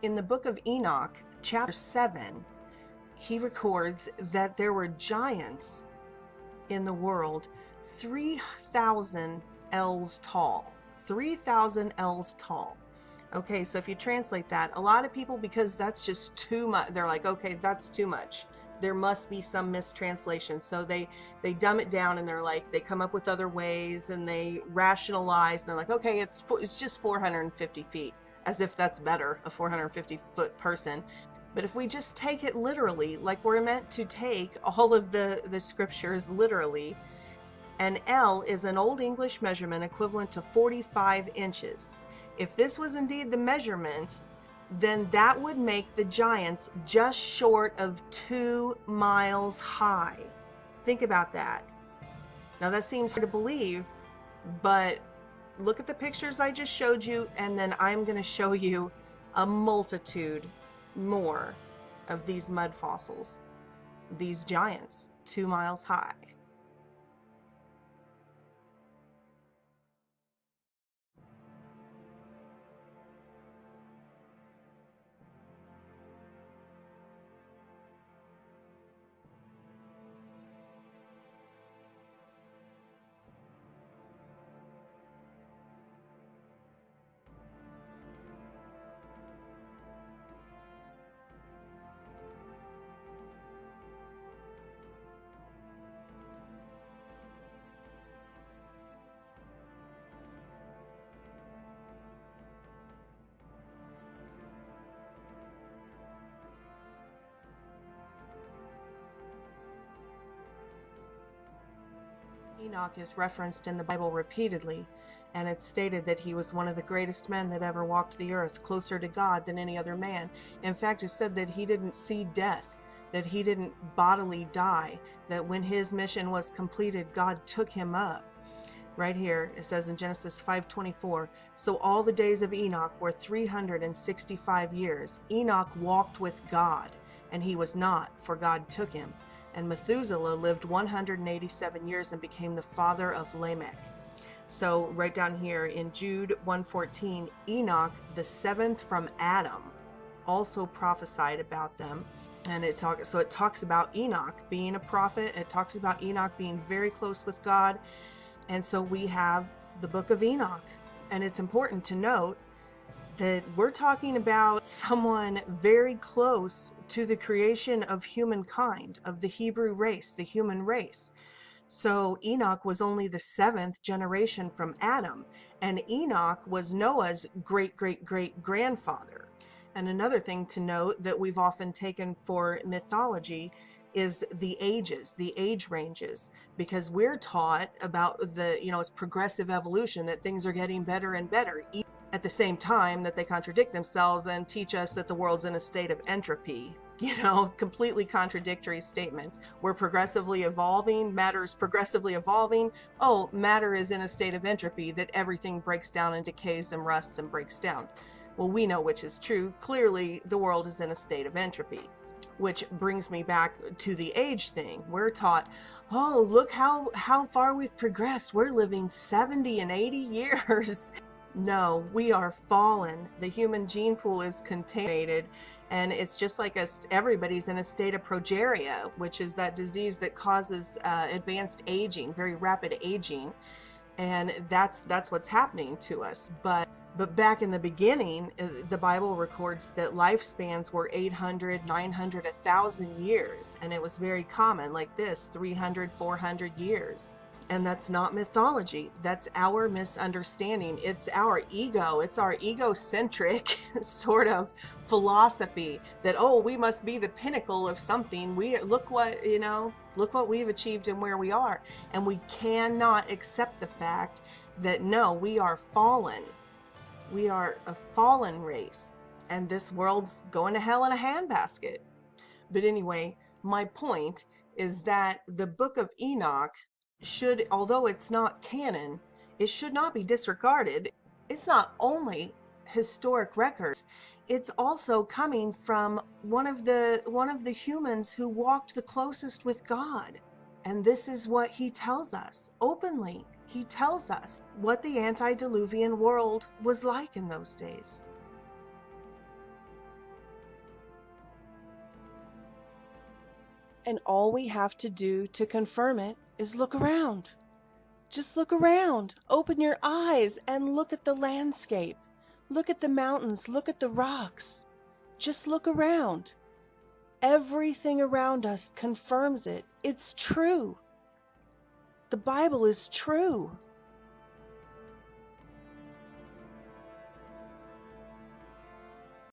In the book of Enoch, chapter 7, he records that there were giants in the world 3,000 ells tall. 3,000 ells tall. Okay, so if you translate that, a lot of people, because that's just too much, they're like, okay, that's too much. There must be some mistranslation. So they dumb it down, and they're like, they come up with other ways, and they rationalize, and they're like, okay, it's just 450 feet, as if that's better, a 450-foot person. But if we just take it literally, like we're meant to take all of the scriptures literally, an ell is an Old English measurement equivalent to 45 inches. If this was indeed the measurement, then that would make the giants just short of 2 miles high. Think about that. Now that seems hard to believe, but look at the pictures I just showed you, and then I'm going to show you a multitude more of these mud fossils, these giants 2 miles high. Enoch is referenced in the Bible repeatedly, and it's stated that he was one of the greatest men that ever walked the earth, closer to God than any other man. In fact, it's said that he didn't see death, that he didn't bodily die, that when his mission was completed, God took him up. Right here, it says in Genesis 5:24, so all the days of Enoch were 365 years. Enoch walked with God, and he was not, for God took him. And Methuselah lived 187 years and became the father of Lamech. So right down here in Jude 1:14, Enoch, the seventh from Adam, also prophesied about them. And it talks about Enoch being a prophet. It talks about Enoch being very close with God. And so we have the book of Enoch. And it's important to note that we're talking about someone very close to the creation of humankind, of the Hebrew race, the human race. So Enoch was only the seventh generation from Adam, and Enoch was Noah's great-great-great-grandfather. And another thing to note that we've often taken for mythology is the ages, the age ranges, because we're taught about it's progressive evolution, that things are getting better and better, at the same time that they contradict themselves and teach us that the world's in a state of entropy. Completely contradictory statements. We're progressively evolving, matter is progressively evolving. Oh, matter is in a state of entropy, that everything breaks down and decays and rusts and breaks down. Well, we know which is true. Clearly, the world is in a state of entropy. Which brings me back to the age thing. We're taught, oh, look how far we've progressed. We're living 70 and 80 years. No, we are fallen. The human gene pool is contaminated, and it's just like us. Everybody's in a state of progeria, which is that disease that causes advanced aging, very rapid aging, and that's what's happening to us. But back in the beginning, the Bible records that lifespans were 800, 900, 1,000 years, and it was very common, like this, 300, 400 years. And that's not mythology. That's our misunderstanding. It's our ego. It's our egocentric sort of philosophy that, oh, we must be the pinnacle of something. Look what we've achieved and where we are. And we cannot accept the fact that, no, we are fallen. We are a fallen race, and this world's going to hell in a handbasket. But anyway, my point is that the book of Enoch should, although it's not canon, it should not be disregarded. It's not only historic records, it's also coming from one of the humans who walked the closest with God. And this is what he tells us openly. He tells us what the antediluvian world was like in those days. And all we have to do to confirm it is look around. Just look around. Open your eyes and look at the landscape. Look at the mountains. Look at the rocks. Just look around. Everything around us confirms it. It's true. The Bible is true.